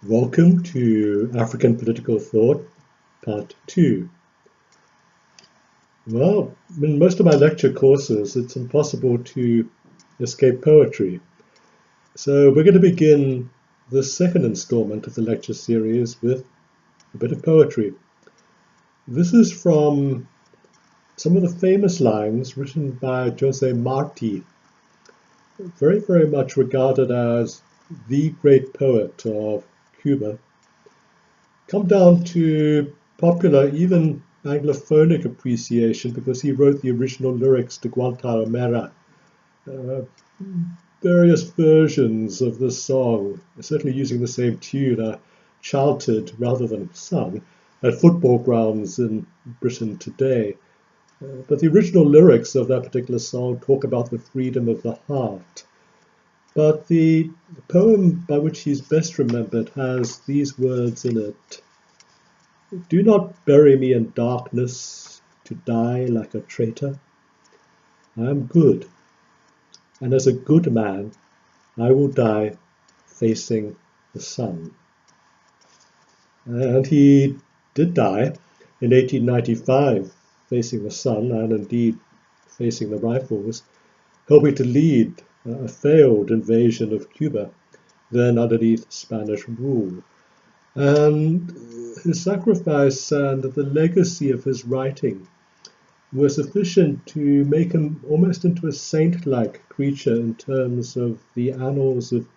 Welcome to African Political Thought, Part 2. Well, in most of my lecture courses, it's impossible to escape poetry. So we're going to begin the second installment of the lecture series with a bit of poetry. This is from some of the famous lines written by José Marti, very, very much regarded as the great poet of Cuba. Come down to popular, even Anglophonic appreciation because he wrote the original lyrics to Guantanamera. Various versions of this song, certainly using the same tune, are chanted rather than sung at football grounds in Britain today. But the original lyrics of that particular song talk about the freedom of the heart. But the poem by which he's best remembered has these words in it. Do not bury me in darkness to die like a traitor. I am good, and as a good man, I will die facing the sun. And he did die in 1895, facing the sun and indeed facing the rifles, helping to lead a failed invasion of Cuba, then underneath Spanish rule. And his sacrifice and the legacy of his writing were sufficient to make him almost into a saint-like creature in terms of the annals of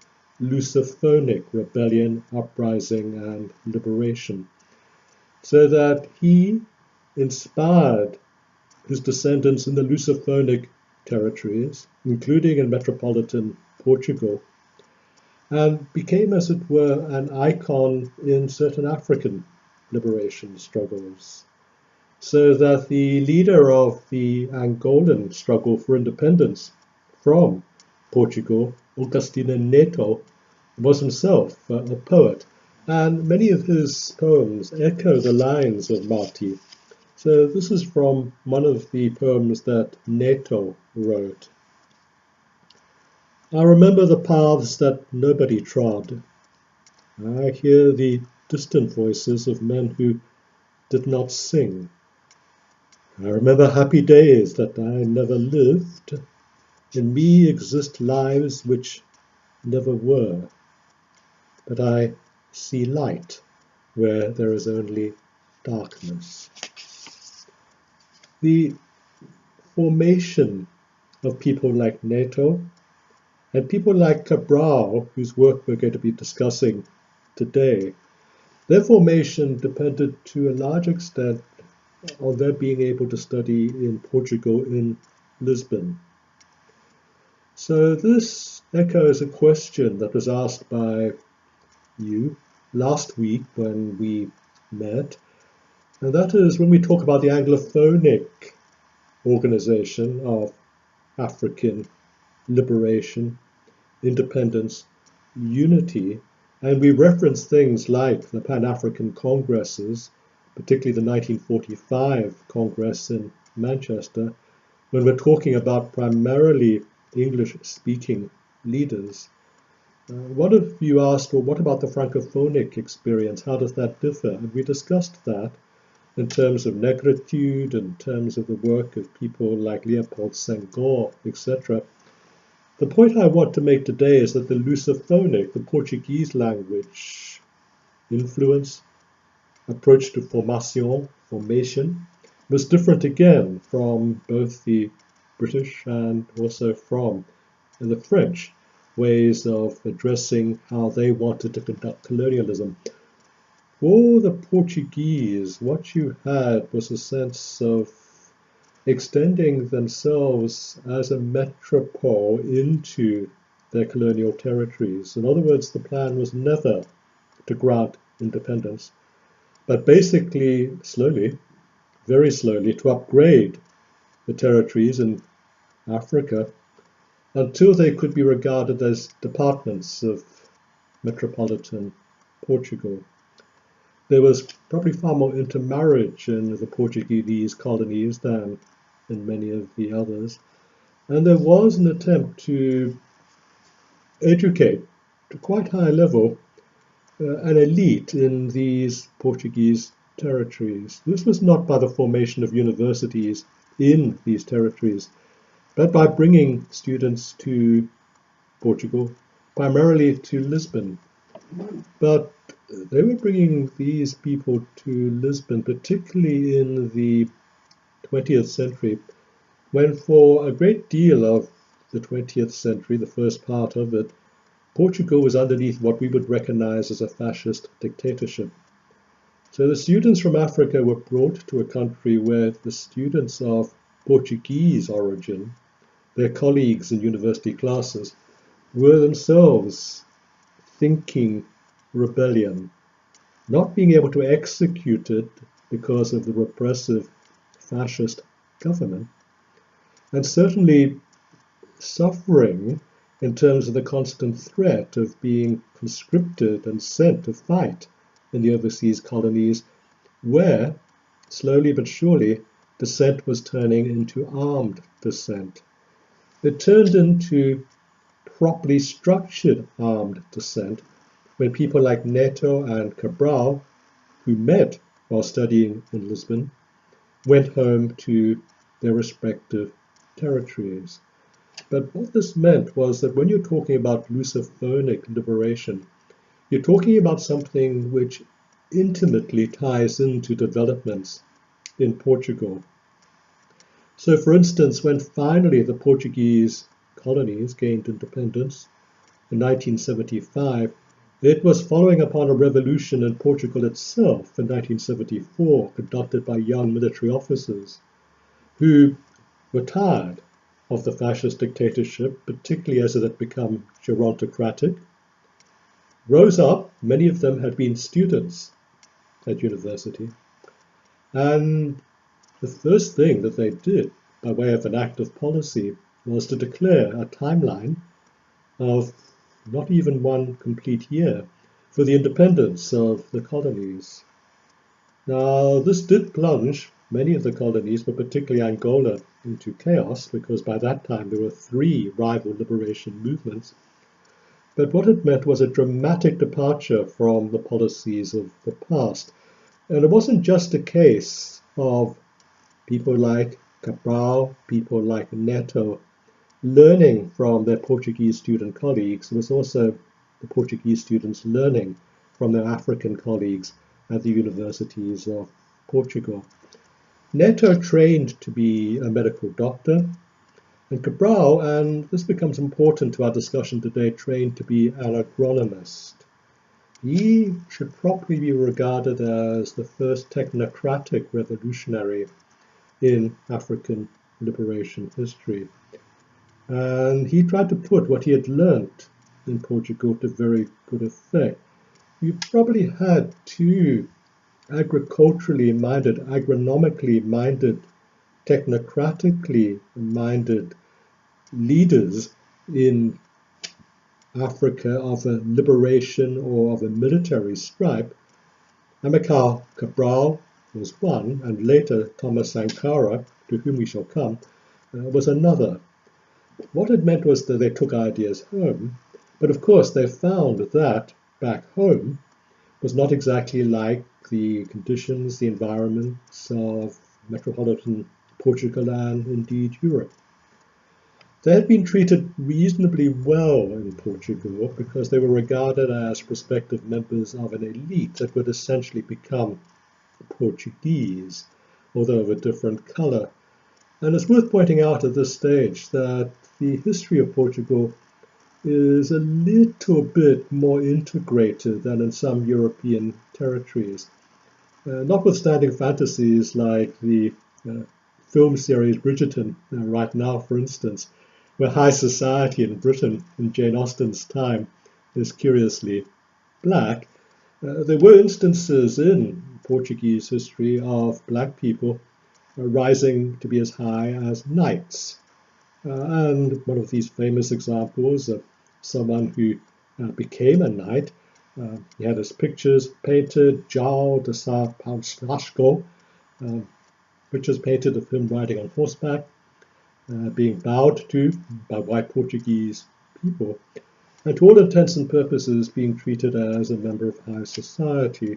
Lusophonic rebellion, uprising, and liberation, so that he inspired his descendants in the Lusophonic territories, including in metropolitan Portugal, and became, as it were, an icon in certain African liberation struggles. So that the leader of the Angolan struggle for independence from Portugal, Augustina Neto, was himself a poet, and many of his poems echo the lines of Marti. So this is from one of the poems that Neto wrote. I remember the paths that nobody trod. I hear the distant voices of men who did not sing. I remember happy days that I never lived. In me exist lives which never were. But I see light where there is only darkness. The formation of people like Neto and people like Cabral, whose work we're going to be discussing today, their formation depended to a large extent on their being able to study in Portugal, in Lisbon. So this echoes a question that was asked by you last week when we met, and that is when we talk about the Anglophonic organization of African liberation, independence, unity, and we reference things like the Pan-African Congresses, particularly the 1945 Congress in Manchester, when we're talking about primarily English-speaking leaders. One of you asked, well, what about the Francophonic experience? How does that differ? And we discussed that in terms of negritude, in terms of the work of people like Leopold Senghor, etc. The point I want to make today is that the Lusophonic, the Portuguese language, influence, approach to formation, was different again from both the British and also from the French ways of addressing how they wanted to conduct colonialism. For the Portuguese, what you had was a sense of extending themselves as a metropole into their colonial territories. In other words, the plan was never to grant independence, but basically slowly, very slowly, to upgrade the territories in Africa until they could be regarded as departments of metropolitan Portugal. There was probably far more intermarriage in the Portuguese colonies than in many of the others. And there was an attempt to educate to quite high level an elite in these Portuguese territories. This was not by the formation of universities in these territories, but by bringing students to Portugal, primarily to Lisbon. But they were bringing these people to Lisbon, particularly in the 20th century, when for a great deal of the 20th century, the first part of it, Portugal was underneath what we would recognize as a fascist dictatorship. So the students from Africa were brought to a country where the students of Portuguese origin, their colleagues in university classes, were themselves thinking rebellion, not being able to execute it because of the repressive fascist government, and certainly suffering in terms of the constant threat of being conscripted and sent to fight in the overseas colonies, where, slowly but surely, dissent was turning into armed dissent. It turned into properly structured armed dissent when people like Neto and Cabral, who met while studying in Lisbon, went home to their respective territories. But what this meant was that when you're talking about Lusophonic liberation, you're talking about something which intimately ties into developments in Portugal. So, for instance, when finally the Portuguese colonies gained independence in 1975, it was following upon a revolution in Portugal itself in 1974, conducted by young military officers who were tired of the fascist dictatorship, particularly as it had become gerontocratic, rose up. Many of them had been students at university, and the first thing that they did by way of an act of policy was to declare a timeline of not even one complete year for the independence of the colonies. Now, this did plunge many of the colonies, but particularly Angola, into chaos, because by that time there were three rival liberation movements. But what it meant was a dramatic departure from the policies of the past. And it wasn't just a case of people like Cabral, people like Neto, learning from their Portuguese student colleagues. It was also the Portuguese students learning from their African colleagues at the universities of Portugal. Neto trained to be a medical doctor, and Cabral, and this becomes important to our discussion today, trained to be an agronomist. He should probably be regarded as the first technocratic revolutionary in African liberation history. And he tried to put what he had learnt in Portugal to very good effect. You probably had two agriculturally minded, agronomically minded, technocratically minded leaders in Africa of a liberation or of a military stripe. Amilcar Cabral was one, and later Thomas Sankara, to whom we shall come, was another. What it meant was that they took ideas home, but of course they found that back home was not exactly like the conditions, the environments of metropolitan Portugal and indeed Europe. They had been treated reasonably well in Portugal because they were regarded as prospective members of an elite that would essentially become Portuguese, although of a different color. And it's worth pointing out at this stage that the history of Portugal is a little bit more integrated than in some European territories. Notwithstanding fantasies like the film series Bridgerton right now, for instance, where high society in Britain in Jane Austen's time is curiously black, there were instances in Portuguese history of black people rising to be as high as knights. And one of these famous examples of someone who became a knight, he had his pictures painted, João de Sá Paulo, pictures painted of him riding on horseback, being bowed to by white Portuguese people. and to all intents and purposes being treated as a member of high society.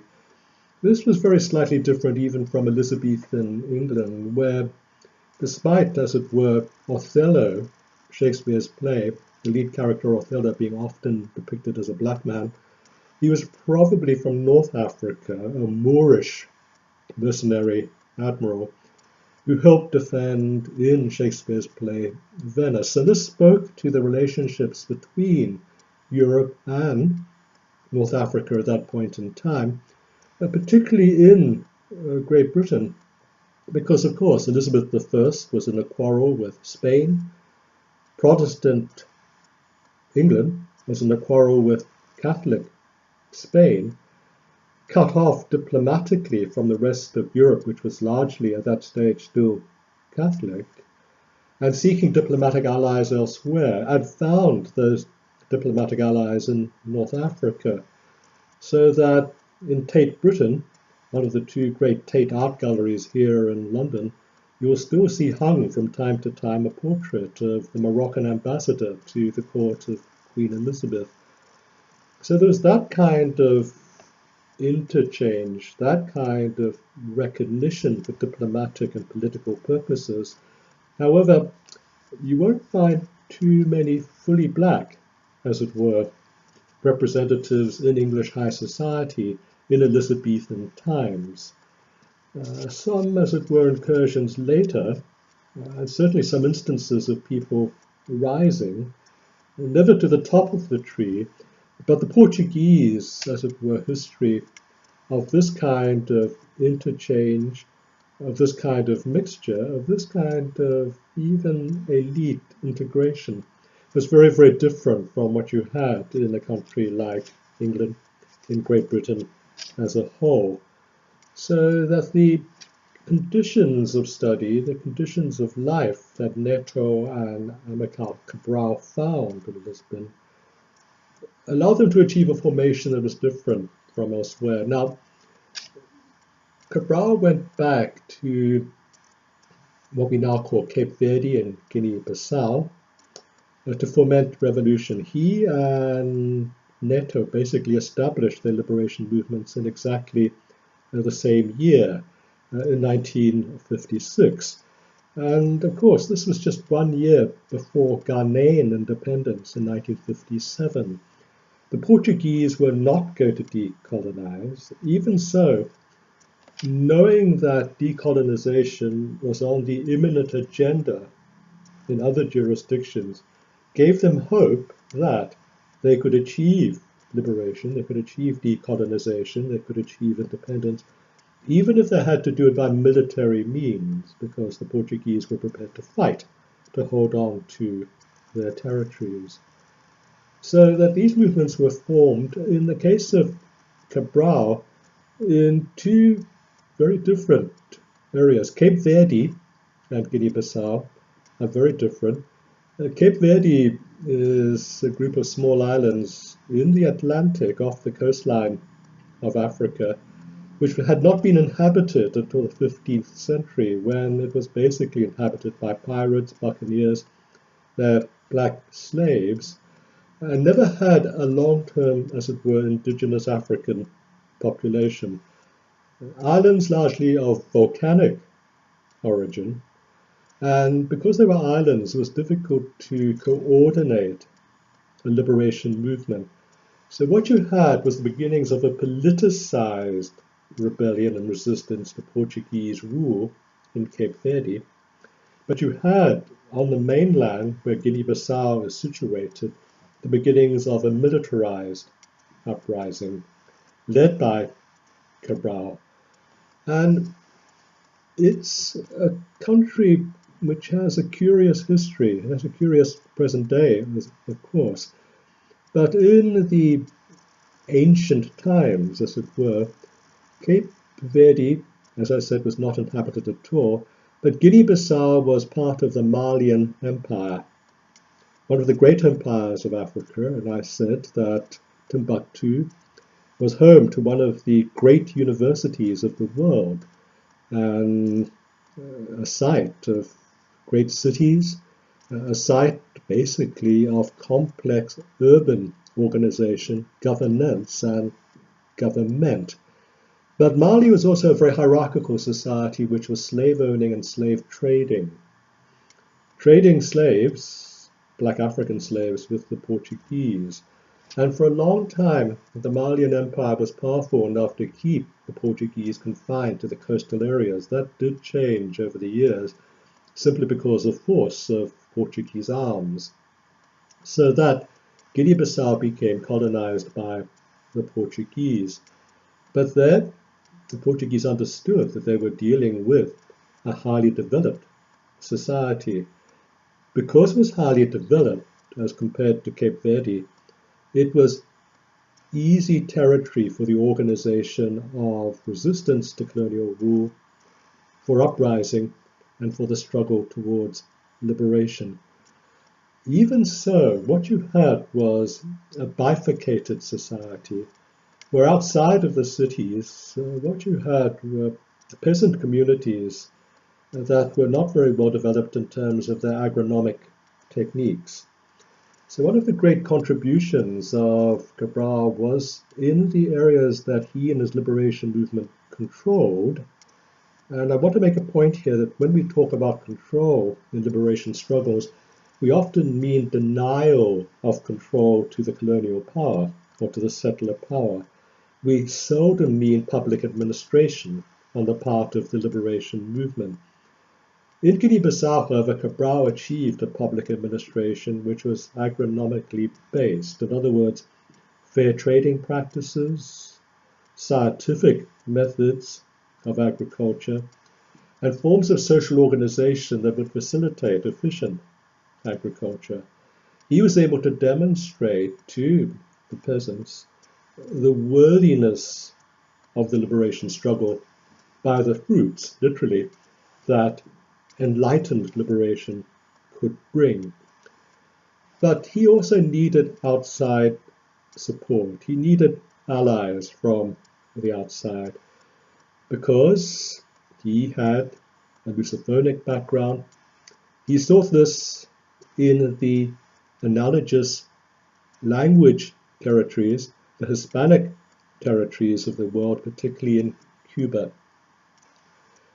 This was very slightly different even from Elizabethan England, where, despite, as it were, Othello, Shakespeare's play, the lead character Othello being often depicted as a black man, he was probably from North Africa, a Moorish mercenary admiral who helped defend in Shakespeare's play Venice. And this spoke to the relationships between Europe and North Africa at that point in time, particularly in Great Britain, because, of course, Elizabeth I was in a quarrel with Spain. Protestant England was in a quarrel with Catholic Spain, cut off diplomatically from the rest of Europe, which was largely at that stage still Catholic, and seeking diplomatic allies elsewhere, and found those diplomatic allies in North Africa. So that in Tate Britain, one of the two great Tate art galleries here in London, you'll still see hung from time to time a portrait of the Moroccan ambassador to the court of Queen Elizabeth. So there's that kind of interchange, that kind of recognition for diplomatic and political purposes. However, you won't find too many fully black, as it were, representatives in English high society in Elizabethan times. Some, as it were, incursions later, and certainly some instances of people rising, never to the top of the tree, but the Portuguese, as it were, history of this kind of interchange, of this kind of mixture, of this kind of even elite integration was very, very different from what you had in a country like England, in Great Britain as a whole. So that the conditions of study, the conditions of life that Neto and Amilcar Cabral found in Lisbon allowed them to achieve a formation that was different from elsewhere. Now, Cabral went back to what we now call Cape Verde and Guinea-Bissau to foment revolution. He and Neto basically established their liberation movements in exactly the same year, in 1956. And of course, this was just 1 year before Ghanaian independence in 1957. The Portuguese were not going to decolonize. Even so, knowing that decolonization was on the imminent agenda in other jurisdictions, gave them hope that they could achieve liberation, they could achieve decolonization, they could achieve independence, even if they had to do it by military means, because the Portuguese were prepared to fight to hold on to their territories. So that these movements were formed, in the case of Cabral, in two very different areas. Cape Verde and Guinea-Bissau are very different. Cape Verde is a group of small islands in the Atlantic off the coastline of Africa, which had not been inhabited until the 15th century, when it was basically inhabited by pirates, buccaneers, their black slaves, and never had a long-term, as it were, indigenous African population. Islands largely of volcanic origin, and because they were islands, it was difficult to coordinate a liberation movement. So what you had was the beginnings of a politicized rebellion and resistance to Portuguese rule in Cape Verde. But you had, on the mainland, where Guinea-Bissau is situated, the beginnings of a militarized uprising led by Cabral. And it's a country which has a curious history, it has a curious present day, of course. But in the ancient times, as it were, Cape Verde, as I said, was not inhabited at all, but Guinea-Bissau was part of the Malian Empire, one of the great empires of Africa, and I said that Timbuktu was home to one of the great universities of the world, and a site of great cities, a site basically of complex urban organization, governance, and government. But Mali was also a very hierarchical society which was slave owning and slave trading. Trading slaves, black African slaves, with the Portuguese. And for a long time, the Malian Empire was powerful enough to keep the Portuguese confined to the coastal areas. That did change over the years, simply because of force of Portuguese arms. So that Guinea-Bissau became colonized by the Portuguese. But then the Portuguese understood that they were dealing with a highly developed society. Because it was highly developed as compared to Cape Verde, it was easy territory for the organization of resistance to colonial rule, for uprising, and for the struggle towards liberation. Even so, what you had was a bifurcated society, where outside of the cities, what you had were peasant communities that were not very well developed in terms of their agronomic techniques. So one of the great contributions of Cabral was in the areas that he and his liberation movement controlled. And I want to make a point here that when we talk about control in liberation struggles, we often mean denial of control to the colonial power or to the settler power. We seldom mean public administration on the part of the liberation movement. In Guinea-Bissau, however, Cabral achieved a public administration which was agronomically based. In other words, fair trading practices, scientific methods of agriculture, and forms of social organization that would facilitate efficient agriculture. He was able to demonstrate to the peasants the worthiness of the liberation struggle by the fruits, literally, that enlightened liberation could bring. But he also needed outside support. He needed allies from the outside because he had a Lusophonic background. He saw this in the analogous language territories, the Hispanic territories of the world, particularly in Cuba.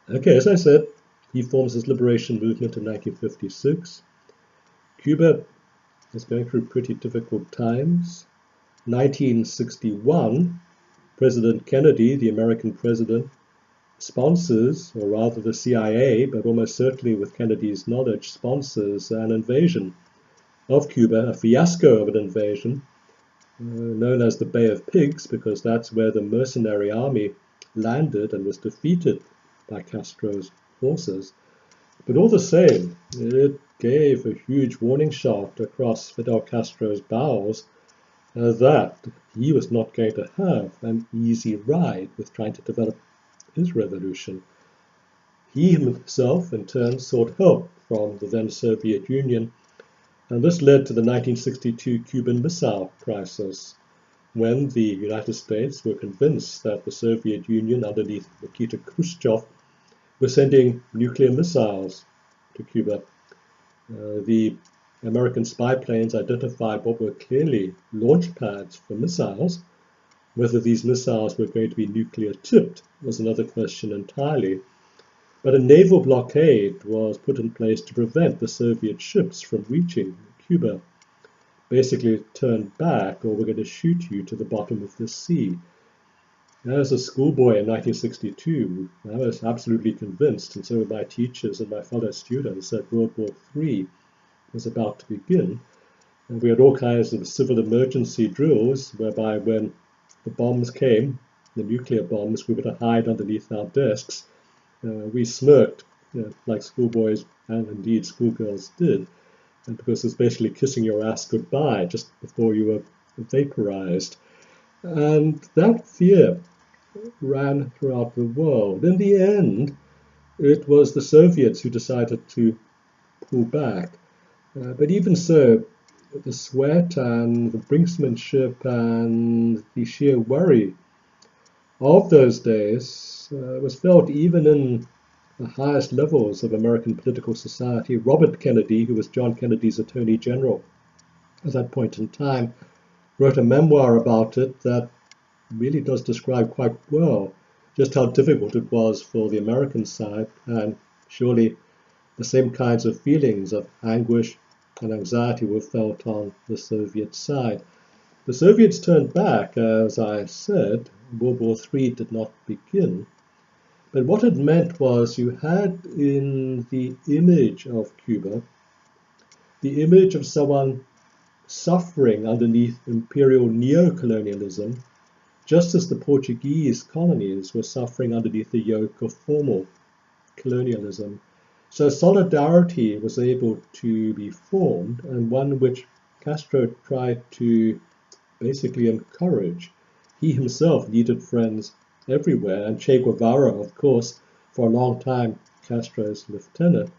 Okay, as I said, he forms his liberation movement in 1956. Cuba is going through pretty difficult times. 1961, President Kennedy, the American president, sponsors, or rather the CIA, but almost certainly with Kennedy's knowledge, sponsors an invasion of Cuba, a fiasco of an invasion, known as the Bay of Pigs, because that's where the mercenary army landed and was defeated by Castro's forces. But all the same, it gave a huge warning shot across Fidel Castro's bowels that he was not going to have an easy ride with trying to develop his revolution. He himself, in turn, sought help from the then Soviet Union, and this led to the 1962 Cuban Missile Crisis, when the United States were convinced that the Soviet Union, underneath Nikita Khrushchev, were sending nuclear missiles to Cuba. The American spy planes identified what were clearly launch pads for missiles. Whether these missiles were going to be nuclear tipped was another question entirely. But a naval blockade was put in place to prevent the Soviet ships from reaching Cuba. Basically, turn back or we're going to shoot you to the bottom of the sea. As a schoolboy in 1962, I was absolutely convinced, and so were my teachers and my fellow students, that World War III was about to begin. And we had all kinds of civil emergency drills, whereby when the bombs came, the nuclear bombs, we were to hide underneath our desks. We smirked, like schoolboys and indeed schoolgirls did, and because it's basically kissing your ass goodbye just before you were vaporized. And that fear ran throughout the world. In the end, it was the Soviets who decided to pull back. But even so, the sweat and the brinksmanship and the sheer worry of those days was felt even in the highest levels of American political society. Robert Kennedy, who was John Kennedy's Attorney General at that point in time, wrote a memoir about it that really does describe quite well just how difficult it was for the American side, and surely the same kinds of feelings of anguish and anxiety were felt on the Soviet side. The Soviets turned back, as I said. World War III did not begin. But what it meant was you had in the image of Cuba the image of someone suffering underneath imperial neo-colonialism, just as the Portuguese colonies were suffering underneath the yoke of formal colonialism. So solidarity was able to be formed, and one which Castro tried to basically encourage. He himself needed friends everywhere, and Che Guevara, of course, for a long time Castro's lieutenant,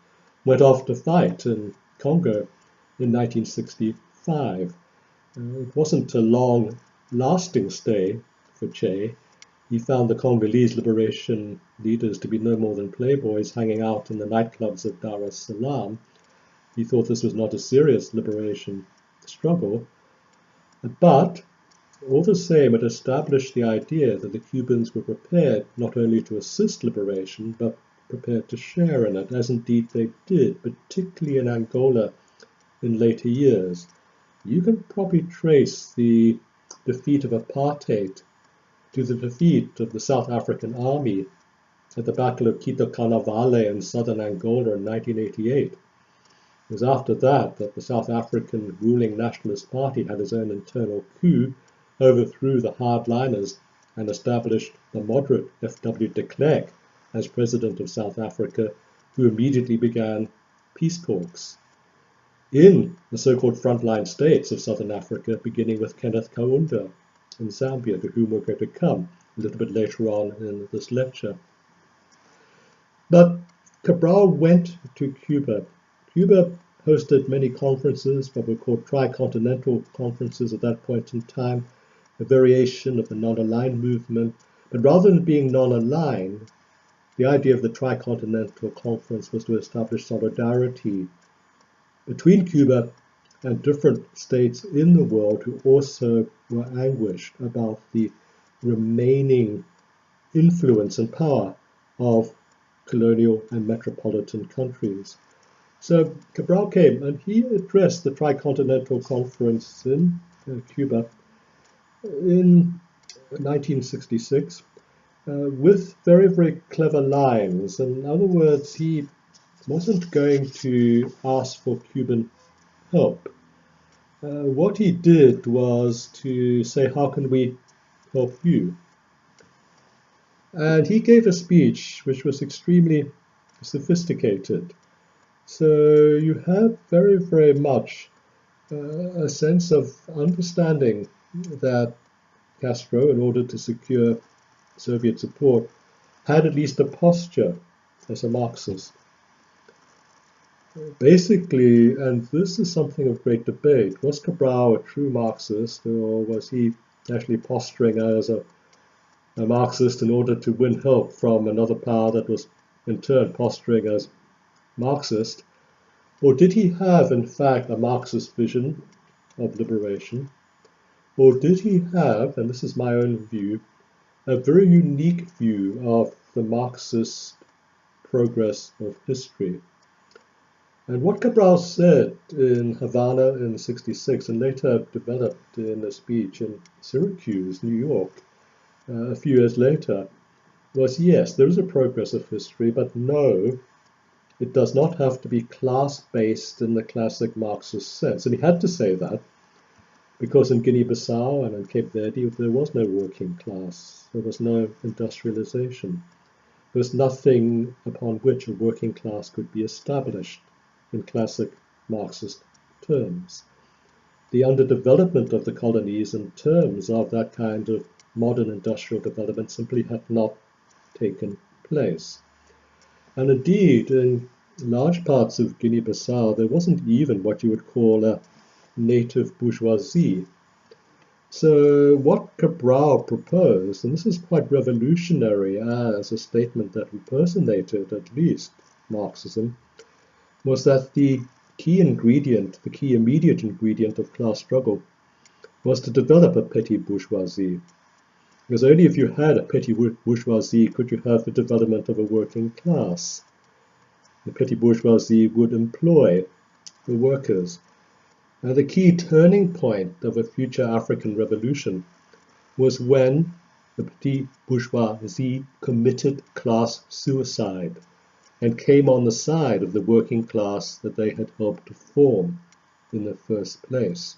went off to fight in Congo in 1965. It wasn't a long-lasting stay for Che. He found the Congolese liberation leaders to be no more than playboys hanging out in the nightclubs of Dar es Salaam. He thought this was not a serious liberation struggle. But all the same, it established the idea that the Cubans were prepared not only to assist liberation, but prepared to share in it, as indeed they did, particularly in Angola in later years. You can probably trace the defeat of Apartheid to the defeat of the South African army at the Battle of Quito Carnavale in southern Angola in 1988. It was after that that the South African ruling Nationalist Party had its own internal coup, overthrew the hardliners, and established the moderate F.W. de Klerk as president of South Africa, who immediately began peace talks in the so-called frontline states of southern Africa, beginning with Kenneth Kaunda in Zambia, to whom we're going to come a little bit later on in this lecture. But Cabral went to Cuba. Cuba hosted many conferences, what were called tricontinental conferences at that point in time, a variation of the non-aligned movement. But rather than being non-aligned, the idea of the tricontinental conference was to establish solidarity between Cuba and different states in the world who also were anguished about the remaining influence and power of colonial and metropolitan countries. So Cabral came and he addressed the Tricontinental Conference in Cuba in 1966 with very, very clever lines. In other words, he wasn't going to ask for Cuban help. What he did was to say, how can we help you? And he gave a speech which was extremely sophisticated. So you have very, very much a sense of understanding that Castro, in order to secure Soviet support, had at least a posture as a Marxist. Basically, and this is something of great debate, was Cabral a true Marxist, or was he actually posturing as a Marxist in order to win help from another power that was in turn posturing as Marxist? Or did he have, in fact, a Marxist vision of liberation? Or did he have, and this is my own view, a very unique view of the Marxist progress of history? And what Cabral said in Havana in '66 and later developed in a speech in Syracuse, New York, a few years later, was yes, there is a progress of history, but no, it does not have to be class-based in the classic Marxist sense. And he had to say that because in Guinea-Bissau and in Cape Verde, there was no working class. There was no industrialization. There was nothing upon which a working class could be established in classic Marxist terms. The underdevelopment of the colonies in terms of that kind of modern industrial development simply had not taken place. And indeed, in large parts of Guinea-Bissau, there wasn't even what you would call a native bourgeoisie. So what Cabral proposed, and this is quite revolutionary as a statement that impersonated at least Marxism, was that the key ingredient, the key immediate ingredient of class struggle was to develop a petty bourgeoisie. Because only if you had a petty bourgeoisie could you have the development of a working class. The petty bourgeoisie would employ the workers. And the key turning point of a future African revolution was when the petty bourgeoisie committed class suicide and came on the side of the working class that they had helped to form in the first place.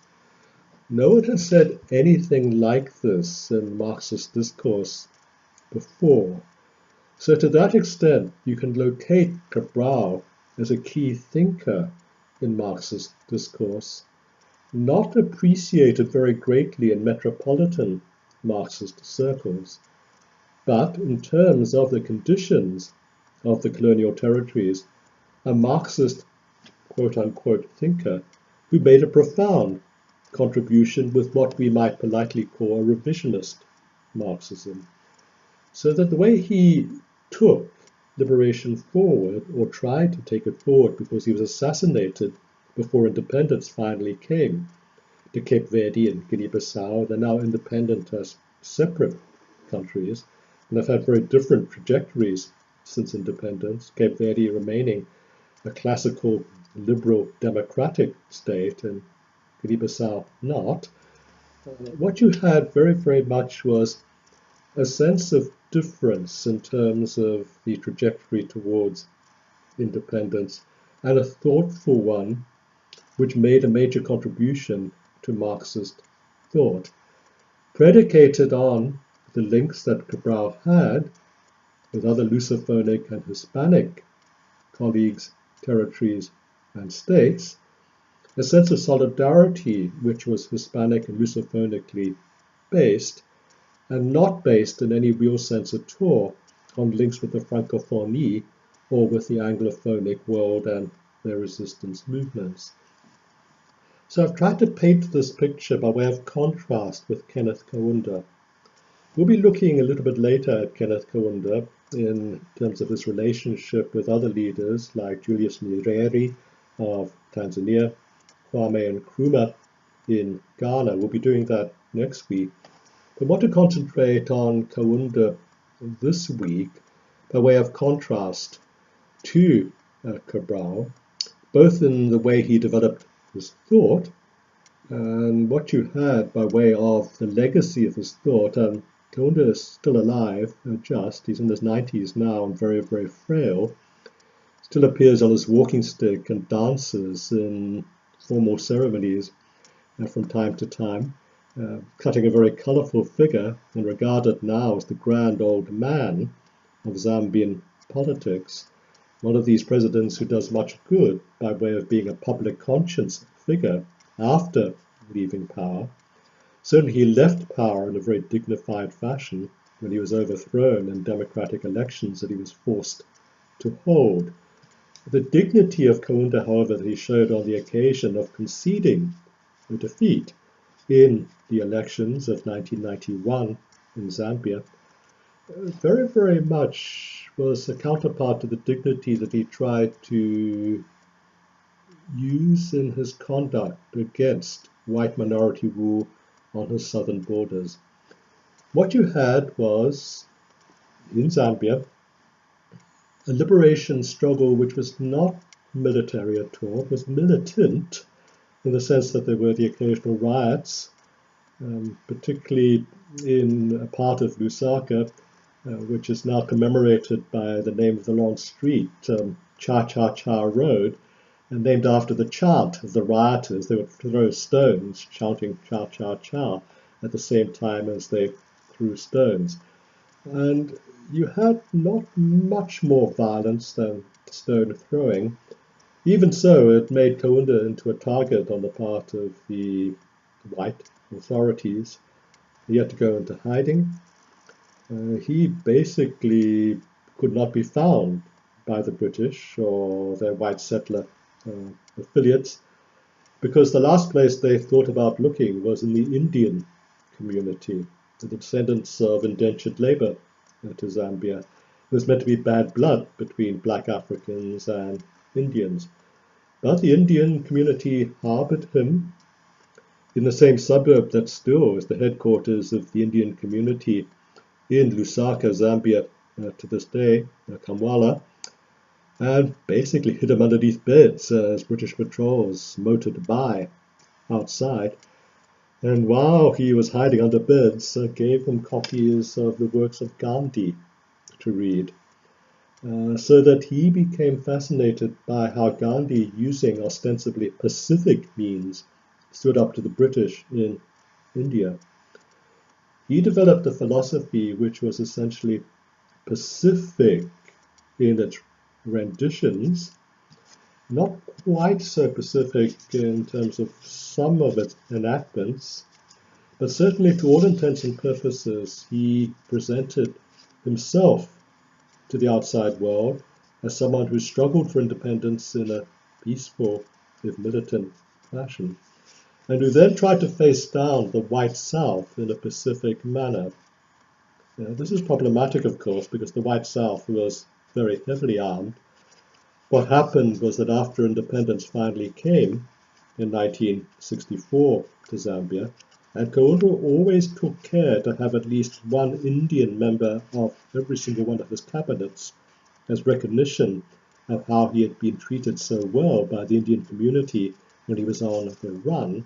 No one has said anything like this in Marxist discourse before. So to that extent, you can locate Cabral as a key thinker in Marxist discourse, not appreciated very greatly in metropolitan Marxist circles, but in terms of the conditions of the colonial territories, a Marxist quote-unquote thinker who made a profound contribution with what we might politely call a revisionist Marxism. So that the way he took liberation forward, or tried to take it forward because he was assassinated before independence finally came to Cape Verde and Guinea-Bissau, they're now independent as separate countries, and have had very different trajectories since independence, Cape Verde remaining a classical liberal democratic state and Guinea-Bissau not. What you had very, very much was a sense of difference in terms of the trajectory towards independence, and a thoughtful one which made a major contribution to Marxist thought, predicated on the links that Cabral had with other Lusophonic and Hispanic colleagues, territories, and states, a sense of solidarity which was Hispanic and Lusophonically based, and not based in any real sense at all on links with the Francophonie or with the Anglophonic world and their resistance movements. So I've tried to paint this picture by way of contrast with Kenneth Kaunda. We'll be looking a little bit later at Kenneth Kaunda in terms of his relationship with other leaders like Julius Nyerere of Tanzania, Kwame Nkrumah in Ghana. We'll be doing that next week. I want to concentrate on Kaunda this week by way of contrast to Cabral, both in the way he developed his thought and what you had by way of the legacy of his thought. And Kaunda is still alive, he's in his 90s now and very, very frail, still appears on his walking stick and dances in formal ceremonies from time to time, cutting a very colourful figure and regarded now as the grand old man of Zambian politics, one of these presidents who does much good by way of being a public conscience figure after leaving power. Certainly he left power in a very dignified fashion when he was overthrown in democratic elections that he was forced to hold. The dignity of Kaunda, however, that he showed on the occasion of conceding a defeat in the elections of 1991 in Zambia, very, very much was a counterpart to the dignity that he tried to use in his conduct against white minority rule on his southern borders. What you had was, in Zambia, a liberation struggle which was not military at all, it was militant in the sense that there were the occasional riots, particularly in a part of Lusaka, which is now commemorated by the name of the long street, Cha-Cha-Cha Road, and named after the chant of the rioters. They would throw stones, shouting Cha-Cha-Cha, at the same time as they threw stones. And you had not much more violence than stone throwing. Even so, it made Kaunda into a target on the part of the white authorities. He had to go into hiding. He basically could not be found by the British or their white settler affiliates, because the last place they thought about looking was in the Indian community, the descendants of indentured labor to Zambia. There was meant to be bad blood between black Africans and Indians. But the Indian community harbored him in the same suburb that still is the headquarters of the Indian community in Lusaka, Zambia, to this day, Kamwala, and basically hid him underneath beds as British patrols motored by outside. And while he was hiding under beds, gave him copies of the works of Gandhi to read, so that he became fascinated by how Gandhi, using ostensibly pacific means, stood up to the British in India. He developed a philosophy which was essentially pacific in its renditions, not quite so pacific in terms of some of its enactments, but certainly to all intents and purposes, he presented himself to the outside world as someone who struggled for independence in a peaceful, if militant, fashion, and who then tried to face down the white South in a pacific manner. This is problematic, of course, because the white South was very heavily armed. What happened was that after independence finally came in 1964 to Zambia, and Kaunda always took care to have at least one Indian member of every single one of his cabinets as recognition of how he had been treated so well by the Indian community when he was on the run.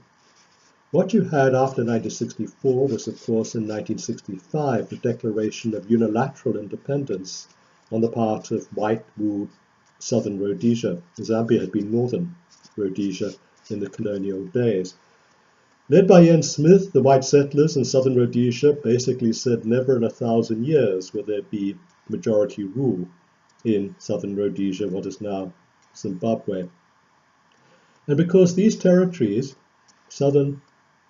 What you had after 1964 was, of course, in 1965, the declaration of unilateral independence on the part of white-ruled southern Rhodesia. Zambia had been northern Rhodesia in the colonial days. Led by Ian Smith, the white settlers in southern Rhodesia basically said never in 1,000 years will there be majority rule in southern Rhodesia, what is now Zimbabwe. And because these territories, southern,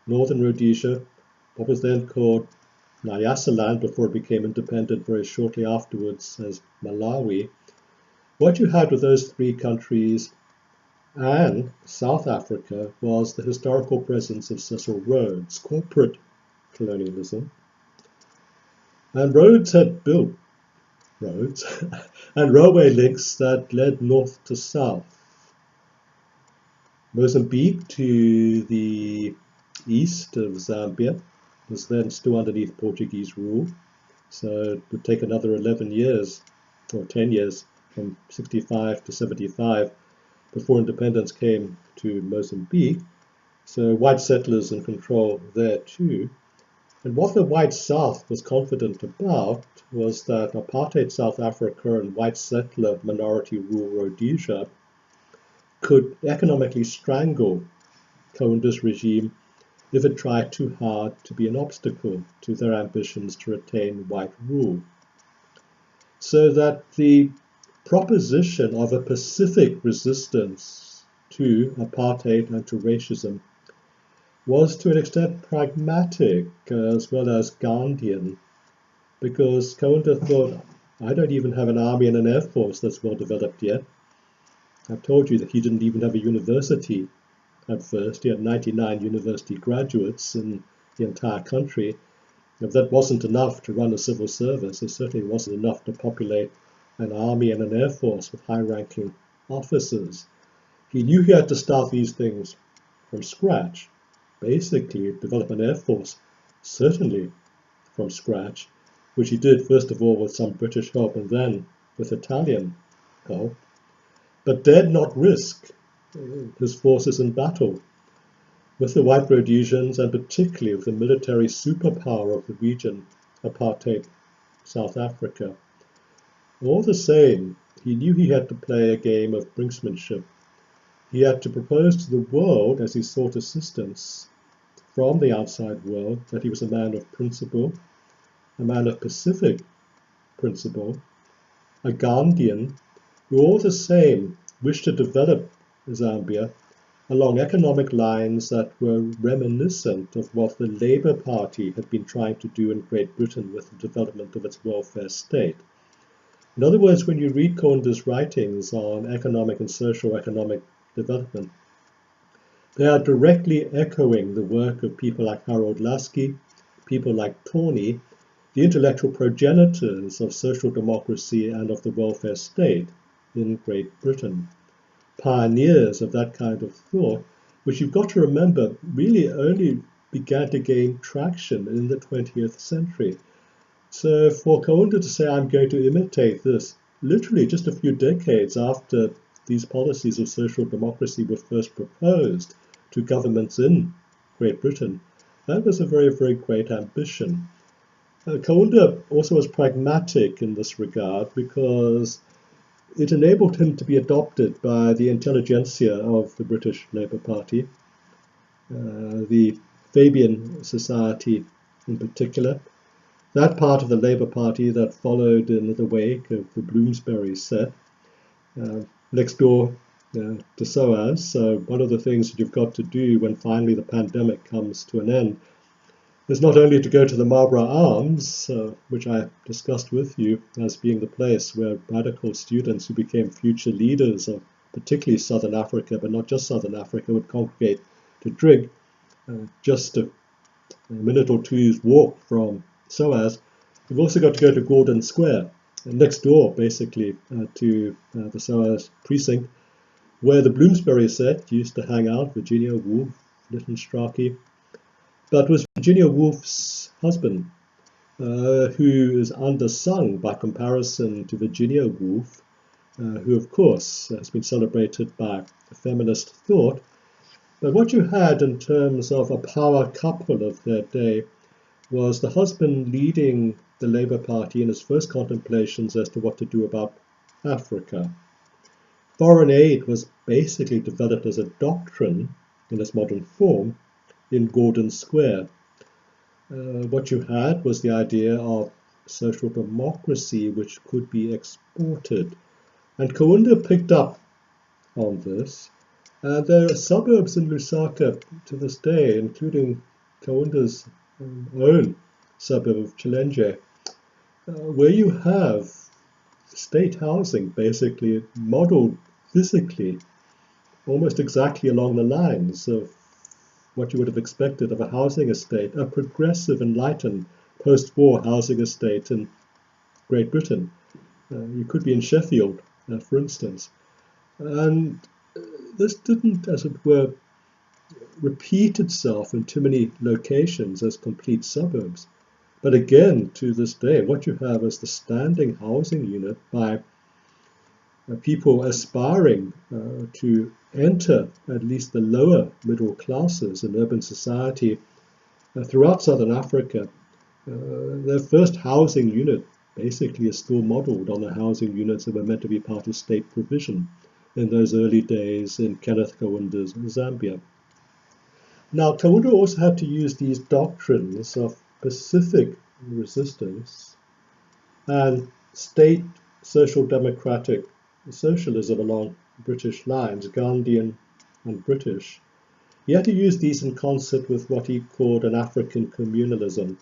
northern Rhodesia, what was then called Nyasaland before it became independent very shortly afterwards as Malawi, what you had with those three countries and South Africa was the historical presence of Cecil Rhodes, corporate colonialism. And Rhodes had built roads and railway links that led north to south. Mozambique to the east of Zambia was then still underneath Portuguese rule, so it would take another 11 years or 10 years from 65 to 75 before independence came to Mozambique. So white settlers in control there too. And what the white South was confident about was that apartheid South Africa and white settler minority rule Rhodesia could economically strangle Kaunda's regime if it tried too hard to be an obstacle to their ambitions to retain white rule. So that the proposition of a pacific resistance to apartheid and to racism was to an extent pragmatic as well as Gandhian, because Kaunda thought, I don't even have an army and an air force that's well developed yet. I've told you that he didn't even have a university at first. He had 99 university graduates in the entire country. If that wasn't enough to run a civil service, it certainly wasn't enough to populate an army and an air force with high-ranking officers. He knew he had to start these things from scratch, basically develop an air force, certainly from scratch, which he did first of all with some British help and then with Italian help, but dared not risk his forces in battle with the white Rhodesians and particularly with the military superpower of the region, apartheid South Africa. All the same, he knew he had to play a game of brinksmanship. He had to propose to the world, as he sought assistance from the outside world, that he was a man of principle, a man of pacific principle, a Gandhian, who all the same wished to develop Zambia along economic lines that were reminiscent of what the Labour Party had been trying to do in Great Britain with the development of its welfare state. In other words, when you read Kaunda's writings on economic and socio-economic development, they are directly echoing the work of people like Harold Lasky, people like Tawney, the intellectual progenitors of social democracy and of the welfare state in Great Britain. Pioneers of that kind of thought, which you've got to remember really only began to gain traction in the 20th century. So for Kaunda to say, I'm going to imitate this, literally just a few decades after these policies of social democracy were first proposed to governments in Great Britain, that was a very, very great ambition. Kaunda also was pragmatic in this regard because it enabled him to be adopted by the intelligentsia of the British Labour Party, the Fabian Society in particular, that part of the Labour Party that followed in the wake of the Bloomsbury set, next door to SOAS. So one of the things that you've got to do when finally the pandemic comes to an end is not only to go to the Marlborough Arms, which I discussed with you as being the place where radical students who became future leaders of particularly Southern Africa, but not just Southern Africa, would congregate to drink, just a minute or two's walk from SOAS. You've also got to go to Gordon Square, next door basically to the SOAS precinct, where the Bloomsbury set used to hang out, Virginia Woolf, Lytton Strachey. But was Virginia Woolf's husband, who is undersung by comparison to Virginia Woolf, who of course has been celebrated by feminist thought. But what you had in terms of a power couple of their day was the husband leading the Labour Party in his first contemplations as to what to do about Africa. Foreign aid was basically developed as a doctrine in its modern form in Gordon Square. What you had was the idea of social democracy which could be exported. And Kaunda picked up on this. There are suburbs in Lusaka to this day, including Kaunda's own suburb of Challenge, where you have state housing basically modeled physically almost exactly along the lines of what you would have expected of a housing estate, a progressive, enlightened, post-war housing estate in Great Britain. You could be in Sheffield, for instance. And this didn't, as it were, repeat itself in too many locations as complete suburbs. But again, to this day, what you have is the standing housing unit by people aspiring to enter at least the lower middle classes in urban society throughout Southern Africa. Their first housing unit basically is still modeled on the housing units that were meant to be part of state provision in those early days in Kenneth Kaunda's Zambia. Now, Kaunda also had to use these doctrines of pacific resistance and state social democratic socialism along British lines, Gandhian and British. He had to use these in concert with what he called an African communalism,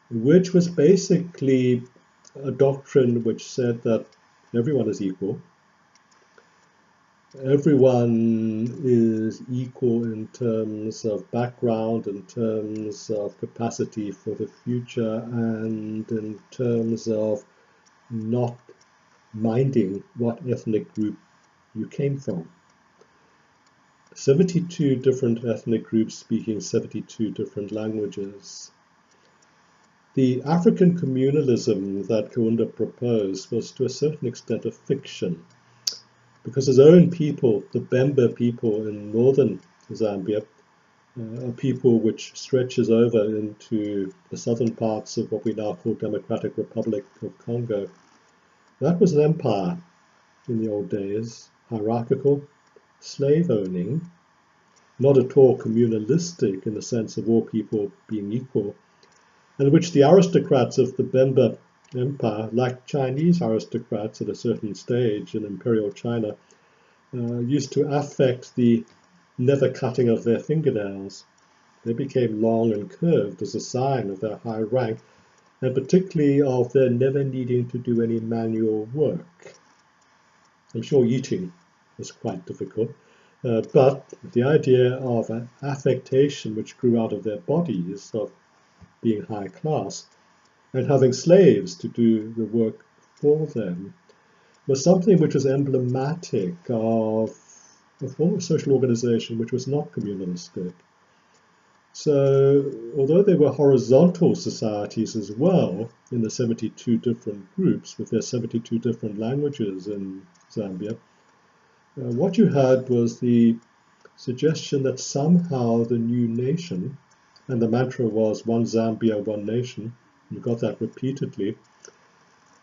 which was basically a doctrine which said that everyone is equal. Everyone is equal in terms of background, in terms of capacity for the future, and in terms of not minding what ethnic group you came from. 72 different ethnic groups speaking 72 different languages. The African communalism that Kaunda proposed was to a certain extent a fiction, because his own people, the Bemba people in northern Zambia, a people which stretches over into the southern parts of what we now call Democratic Republic of Congo, that was an empire in the old days, hierarchical, slave-owning, not at all communalistic in the sense of all people being equal, and which the aristocrats of the Bemba Empire, like Chinese aristocrats at a certain stage in imperial China, used to affect the never cutting of their fingernails. They became long and curved as a sign of their high rank, and particularly of their never needing to do any manual work. I'm sure eating was quite difficult, but the idea of an affectation which grew out of their bodies, of being high class and having slaves to do the work for them was something which was emblematic of a form of social organization which was not communalistic. So, although there were horizontal societies as well in the 72 different groups with their 72 different languages in Zambia, what you had was the suggestion that somehow the new nation, and the mantra was one Zambia, one nation, you got that repeatedly,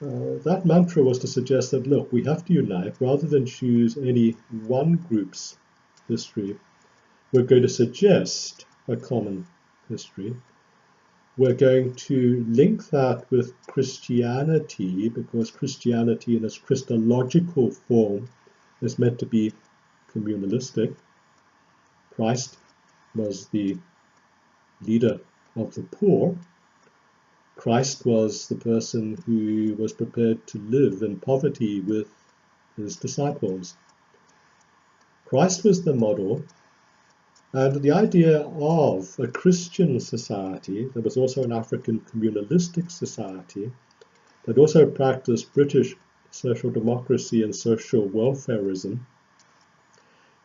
that mantra was to suggest that, look, we have to unite rather than choose any one group's history. We're going to suggest a common history. We're going to link that with Christianity because Christianity in its Christological form is meant to be communalistic. Christ was the leader of the poor. Christ was the person who was prepared to live in poverty with his disciples. Christ was the model, and the idea of a Christian society that was also an African communalistic society that also practiced British social democracy and social welfarism,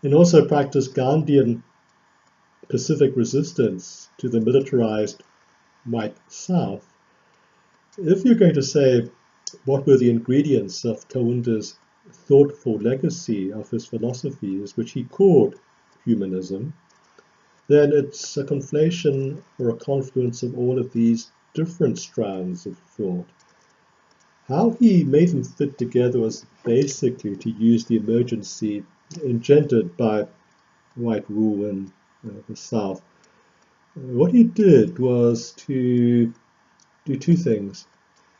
and also practiced Gandhian Pacific resistance to the militarized white South. If you're going to say what were the ingredients of Kaunda's thoughtful legacy of his philosophies, which he called humanism, then it's a conflation or a confluence of all of these different strands of thought. How he made them fit together was basically to use the emergency engendered by white rule in the South. What he did was to do two things.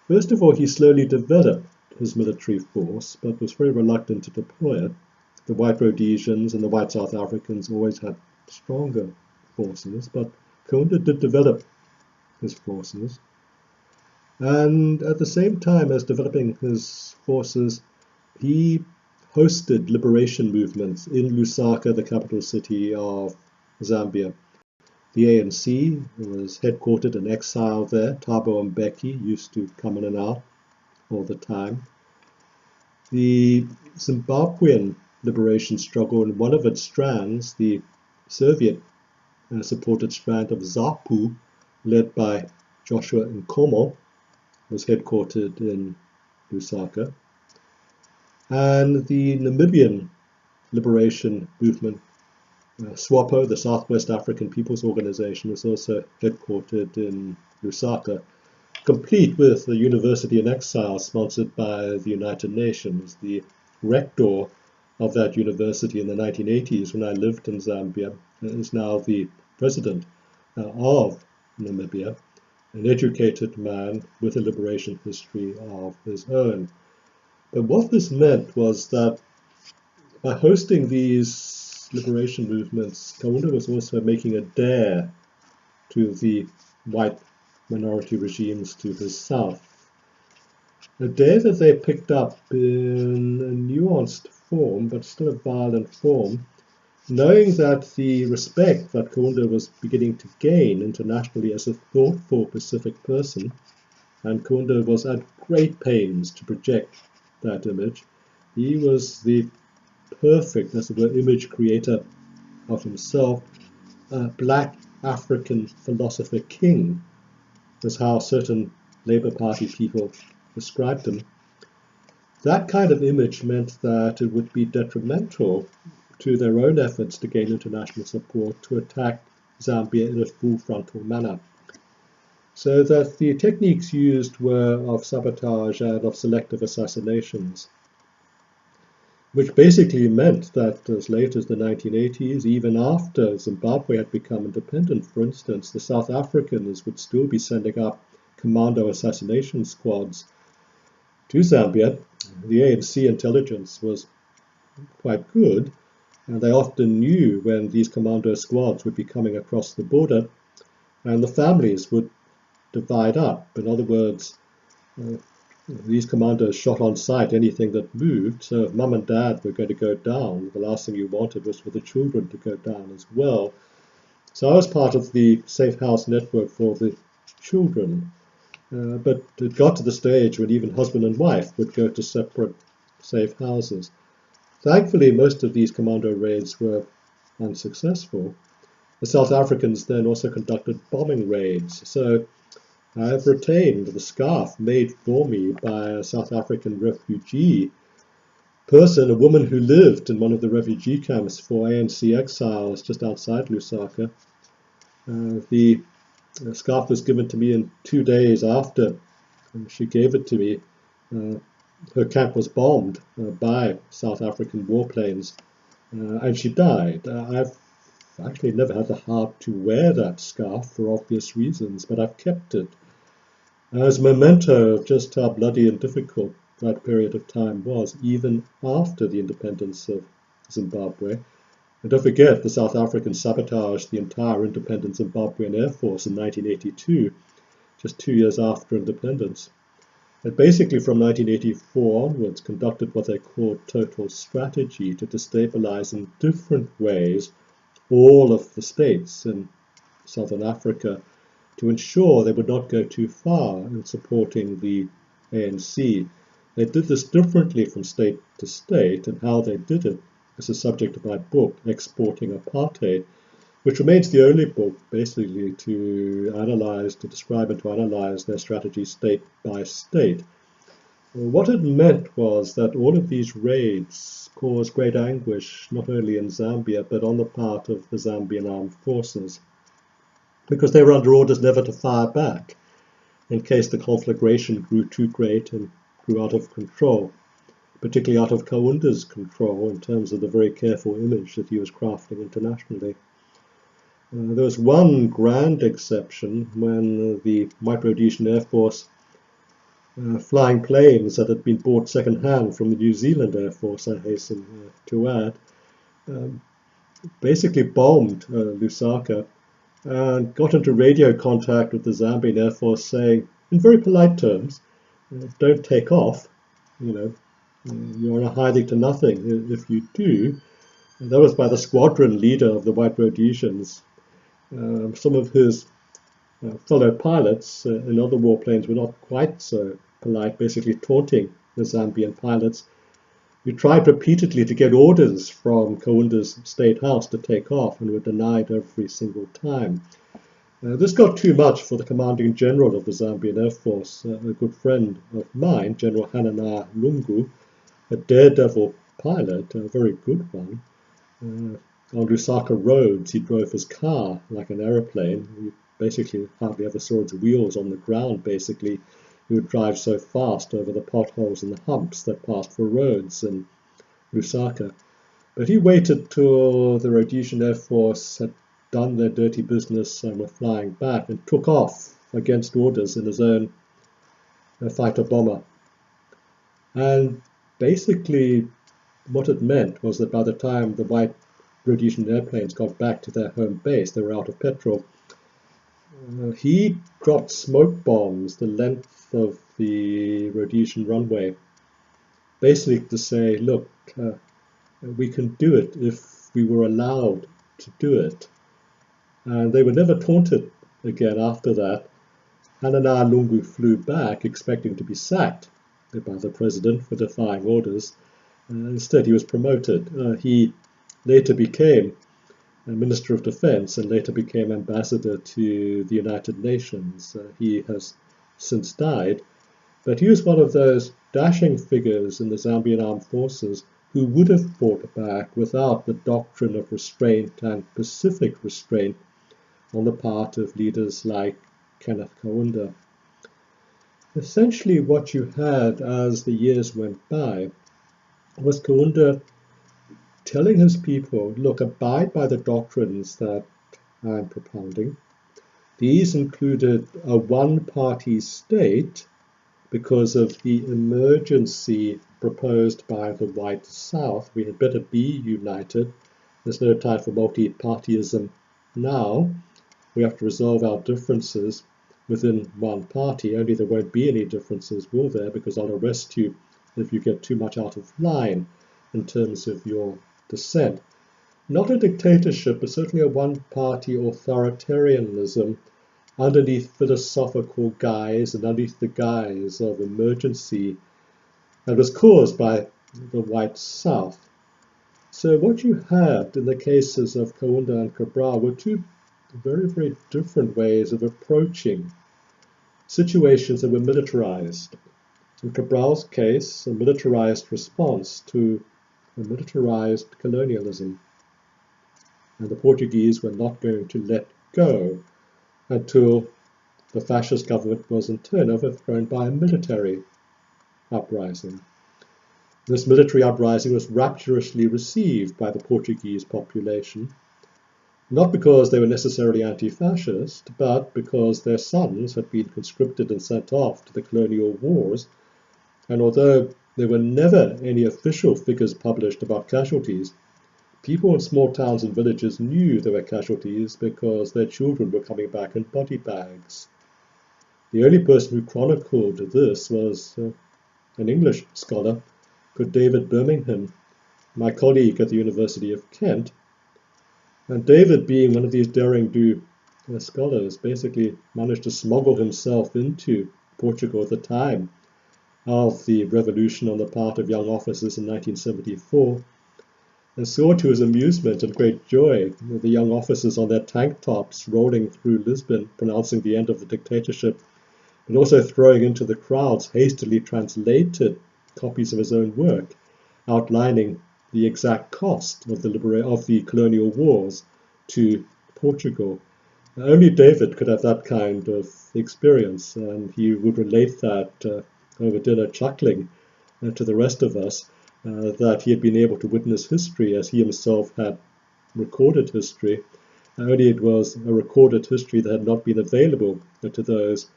First of all, he slowly developed his military force, but was very reluctant to deploy it. The white Rhodesians and the white South Africans always had stronger forces, but Kaunda did develop his forces. And at the same time as developing his forces, he hosted liberation movements in Lusaka, the capital city of Zambia. The ANC was headquartered in exile there. Thabo Mbeki used to come in and out all the time. The Zimbabwean liberation struggle, in one of its strands, the Soviet supported strand of ZAPU, led by Joshua Nkomo, was headquartered in Lusaka. And the Namibian liberation movement, SWAPO, the Southwest African People's Organization, was also headquartered in Lusaka, complete with the university in exile sponsored by the United Nations. The rector of that university in the 1980s, when I lived in Zambia, is now the president of Namibia, an educated man with a liberation history of his own. But what this meant was that by hosting these liberation movements, Kaunda was also making a dare to the white minority regimes to the south. A dare that they picked up in a nuanced form, but still a violent form, knowing that the respect that Kaunda was beginning to gain internationally as a thoughtful Pacific person, and Kaunda was at great pains to project that image. He was the perfect, as it were, image creator of himself, a black African philosopher king, is how certain Labour Party people described him. That kind of image meant that it would be detrimental to their own efforts to gain international support to attack Zambia in a full frontal manner. So that the techniques used were of sabotage and of selective assassinations, which basically meant that as late as the 1980s, even after Zimbabwe had become independent, for instance, the South Africans would still be sending up commando assassination squads to Zambia. The ANC intelligence was quite good, and they often knew when these commando squads would be coming across the border, and the families would divide up. In other words, these commandos shot on sight anything that moved, so if mum and dad were going to go down, the last thing you wanted was for the children to go down as well. So I was part of the Safe House network for the children. But it got to the stage when even husband and wife would go to separate safe houses. Thankfully, most of these commando raids were unsuccessful. The South Africans then also conducted bombing raids. So I have retained the scarf made for me by a South African refugee person, a woman who lived in one of the refugee camps for ANC exiles just outside Lusaka. The scarf was given to me in 2 days after she gave it to me. Her camp was bombed by South African warplanes, and she died. I've actually never had the heart to wear that scarf for obvious reasons, but I've kept it as a memento of just how bloody and difficult that period of time was, even after the independence of Zimbabwe. And don't forget, the South Africans sabotaged the entire independent Zimbabwean Air Force in 1982, just 2 years after independence. And basically from 1984 onwards conducted what they called total strategy to destabilize in different ways all of the states in Southern Africa to ensure they would not go too far in supporting the ANC. They did this differently from state to state, and how they did it is the subject of my book, Exporting Apartheid, which remains the only book basically to analyze, to describe and to analyze their strategy state by state. What it meant was that all of these raids caused great anguish, not only in Zambia, but on the part of the Zambian armed forces, because they were under orders never to fire back in case the conflagration grew too great and grew out of control, particularly out of Kaunda's control in terms of the very careful image that he was crafting internationally. There was one grand exception when the White Rhodesian Air Force, flying planes that had been bought second-hand from the New Zealand Air Force, I hasten to add, basically bombed Lusaka and got into radio contact with the Zambian Air Force saying, in very polite terms, don't take off, you're on a hiding to nothing if you do. And that was by the squadron leader of the White Rhodesians. Some of his fellow pilots in other warplanes were not quite so polite, basically taunting the Zambian pilots, who tried repeatedly to get orders from Kaunda's state house to take off and were denied every single time. This got too much for the commanding general of the Zambian Air Force, a good friend of mine, General Hanana Lungu, a daredevil pilot, a very good one. On Lusaka roads, he drove his car like an aeroplane. You basically hardly ever saw its wheels on the ground, basically. He would drive so fast over the potholes and the humps that passed for roads in Lusaka. But he waited till the Rhodesian Air Force had done their dirty business and were flying back, and took off against orders in his own fighter bomber. And basically what it meant was that by the time the White Rhodesian airplanes got back to their home base, they were out of petrol. He dropped smoke bombs the length of the Rhodesian runway, basically to say, look, we can do it if we were allowed to do it. And they were never taunted again after that. Hanana Lungu flew back expecting to be sacked by the president for defying orders. Instead, he was promoted. He later became Minister of Defense and later became ambassador to the United Nations. He has since died, but he was one of those dashing figures in the Zambian armed forces who would have fought back without the doctrine of restraint and pacific restraint on the part of leaders like Kenneth Kaunda. Essentially what you had as the years went by was Kaunda telling his people, look, abide by the doctrines that I'm propounding. These included a one-party state because of the emergency proposed by the White South. We had better be united. There's no time for multi-partyism now. We have to resolve our differences within one party. Only there won't be any differences, will there? Because I'll arrest you if you get too much out of line in terms of your dissent. Not a dictatorship, but certainly a one-party authoritarianism underneath philosophical guise and underneath the guise of emergency that was caused by the white South. So what you had in the cases of Kaunda and Cabral were two very, very different ways of approaching situations that were militarized. In Cabral's case, a militarized response to a militarized colonialism. And the Portuguese were not going to let go until the fascist government was in turn overthrown by a military uprising. This military uprising was rapturously received by the Portuguese population, not because they were necessarily anti-fascist, but because their sons had been conscripted and sent off to the colonial wars, and although there were never any official figures published about casualties, people in small towns and villages knew there were casualties because their children were coming back in body bags. The only person who chronicled this was an English scholar called David Birmingham, my colleague at the University of Kent. And David, being one of these daring-do scholars, basically managed to smuggle himself into Portugal at the time of the revolution on the part of young officers in 1974, and saw to his amusement and great joy the young officers on their tank tops rolling through Lisbon, pronouncing the end of the dictatorship, but also throwing into the crowds hastily translated copies of his own work, outlining the exact cost of the colonial wars to Portugal. Only David could have that kind of experience, and he would relate that over dinner, chuckling to the rest of us that he had been able to witness history as he himself had recorded history. Only it was a recorded history that had not been available to those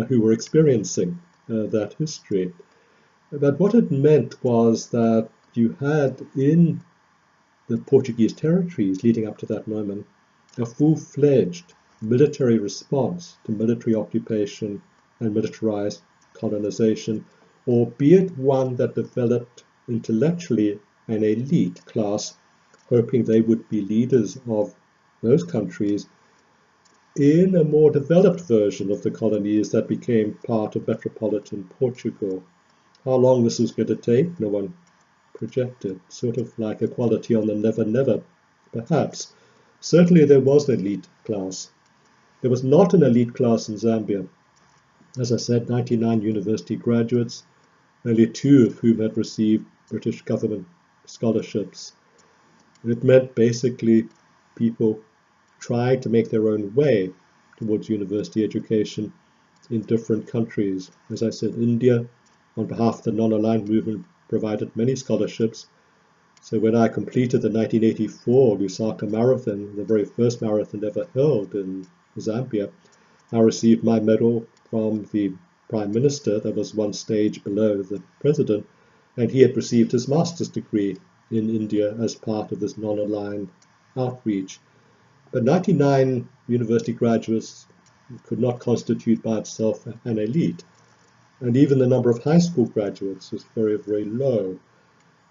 who were experiencing that history. But what it meant was that you had in the Portuguese territories leading up to that moment a full-fledged military response to military occupation and militarized colonization, albeit one that developed intellectually an elite class, hoping they would be leaders of those countries in a more developed version of the colonies that became part of metropolitan Portugal. How long this was going to take, no one projected, sort of like equality on the Never Never, perhaps. Certainly there was an elite class. There was not an elite class in Zambia. As I said, 99 university graduates, only 2 of whom had received British government scholarships. It meant basically people trying to make their own way towards university education in different countries. As I said, India, on behalf of the non-aligned movement, provided many scholarships. So when I completed the 1984 Lusaka Marathon, the very first marathon ever held in Zambia, I received my medal from the Prime Minister, that was one stage below the President, and he had received his master's degree in India as part of this non-aligned outreach. But 99 university graduates could not constitute by itself an elite. And even the number of high school graduates was very, very low.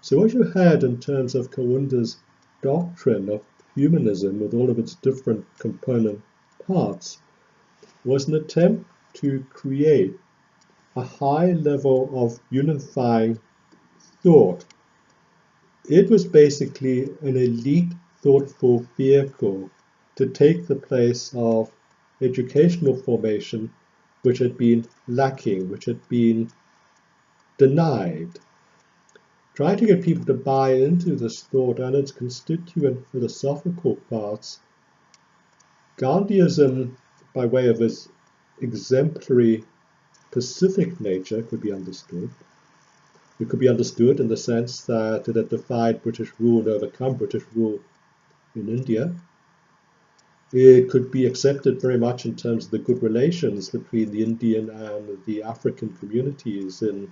So what you had in terms of Kaunda's doctrine of humanism, with all of its different component parts, was an attempt to create a high level of unifying thought. It was basically an elite thoughtful vehicle to take the place of educational formation, which had been lacking, which had been denied. Trying to get people to buy into this thought and its constituent philosophical parts, Gandhiism, by way of its exemplary pacific nature, could be understood. It could be understood in the sense that it had defied British rule and overcome British rule in India. It could be accepted very much in terms of the good relations between the Indian and the African communities in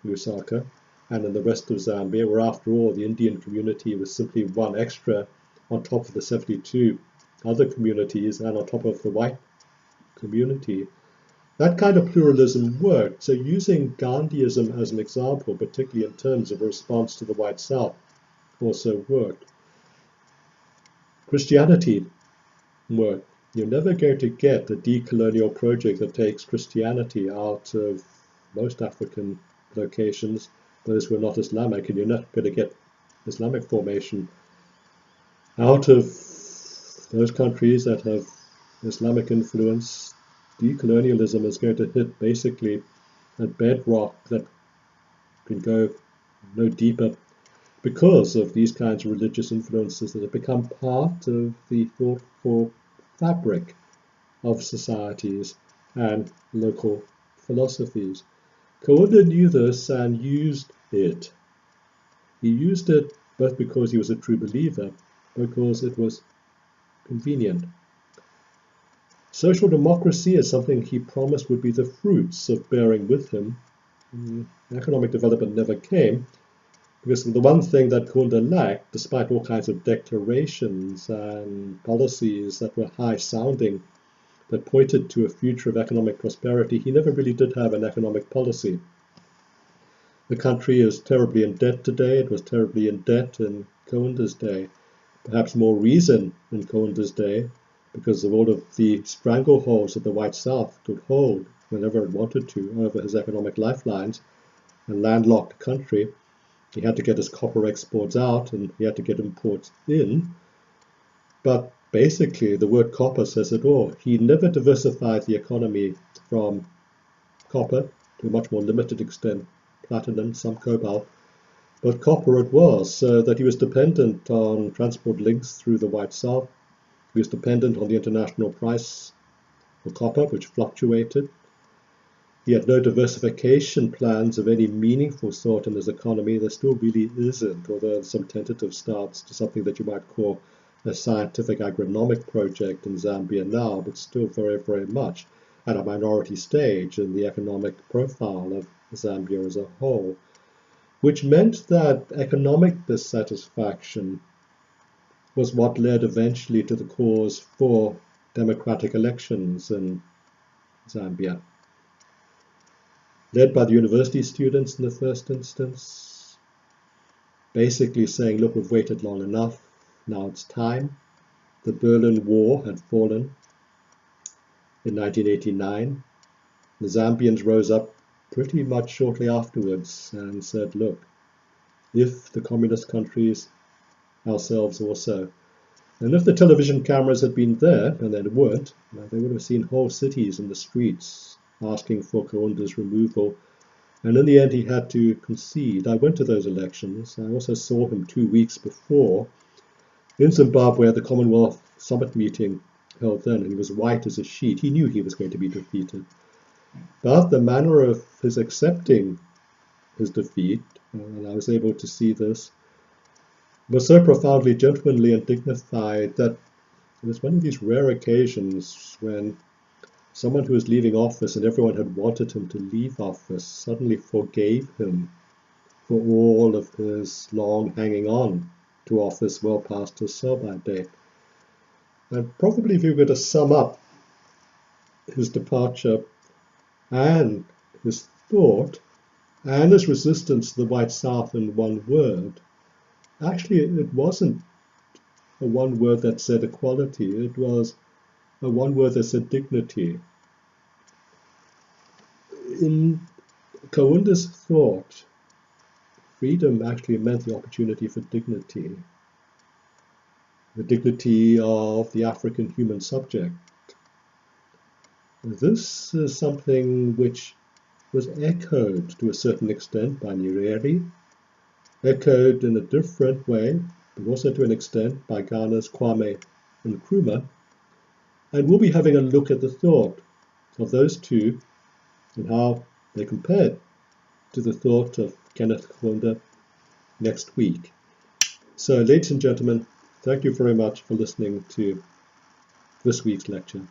Lusaka and in the rest of Zambia, where after all the Indian community was simply one extra on top of the 72 other communities and on top of the white community. That kind of pluralism worked. So using Gandhiism as an example, particularly in terms of a response to the white South, also worked. Christianity worked. You're never going to get a decolonial project that takes Christianity out of most African locations, those who are not Islamic, and you're not going to get Islamic formation out of those countries that have Islamic influence. Decolonialism is going to hit basically a bedrock that can go no deeper because of these kinds of religious influences that have become part of the thoughtful fabric of societies and local philosophies. Kaunda knew this and used it. He used it both because he was a true believer, because it was convenient. Social democracy is something he promised would be the fruits of bearing with him. Economic development never came, because the one thing that Kaunda lacked, despite all kinds of declarations and policies that were high-sounding, that pointed to a future of economic prosperity, he never really did have an economic policy. The country is terribly in debt today. It was terribly in debt in Kaunda's day. Perhaps more reason in Kaunda's day, because of all of the strangleholds that the White South could hold whenever it wanted to over his economic lifelines. A landlocked country, he had to get his copper exports out and he had to get imports in. But basically, the word copper says it all. He never diversified the economy from copper, to a much more limited extent, platinum, some cobalt, but copper it was, so that he was dependent on transport links through the White South. He was dependent on the international price for copper, which fluctuated. He had no diversification plans of any meaningful sort in his economy. There still really isn't, although there's some tentative starts to something that you might call a scientific agronomic project in Zambia now, but still very, very much at a minority stage in the economic profile of Zambia as a whole, which meant that economic dissatisfaction was what led eventually to the cause for democratic elections in Zambia, led by the university students in the first instance, basically saying, look, we've waited long enough, now it's time. The Berlin Wall had fallen in 1989. The Zambians rose up pretty much shortly afterwards and said, look, if the communist countries, ourselves also, and if the television cameras had been there, and they weren't, they would have seen whole cities in the streets asking for Kaunda's removal. And in the end, he had to concede. I went to those elections. I also saw him 2 weeks before in Zimbabwe at the Commonwealth Summit meeting held then, and he was white as a sheet. He knew he was going to be defeated. But the manner of his accepting his defeat, and I was able to see this, was so profoundly gentlemanly and dignified that it was one of these rare occasions when someone who was leaving office and everyone had wanted him to leave office suddenly forgave him for all of his long hanging on to office well past his sell-by date. And probably if you were to sum up his departure and his thought and his resistance to the White South in one word, actually it wasn't a one word that said equality, it was a one word that said dignity. In Kaunda's thought, freedom actually meant the opportunity for dignity, the dignity of the African human subject. This is something which was echoed to a certain extent by Nyerere, echoed in a different way, but also to an extent by Ghana's Kwame Nkrumah. And we'll be having a look at the thought of those two and how they compared to the thought of Kenneth Kaunda next week. So, ladies and gentlemen, thank you very much for listening to this week's lecture.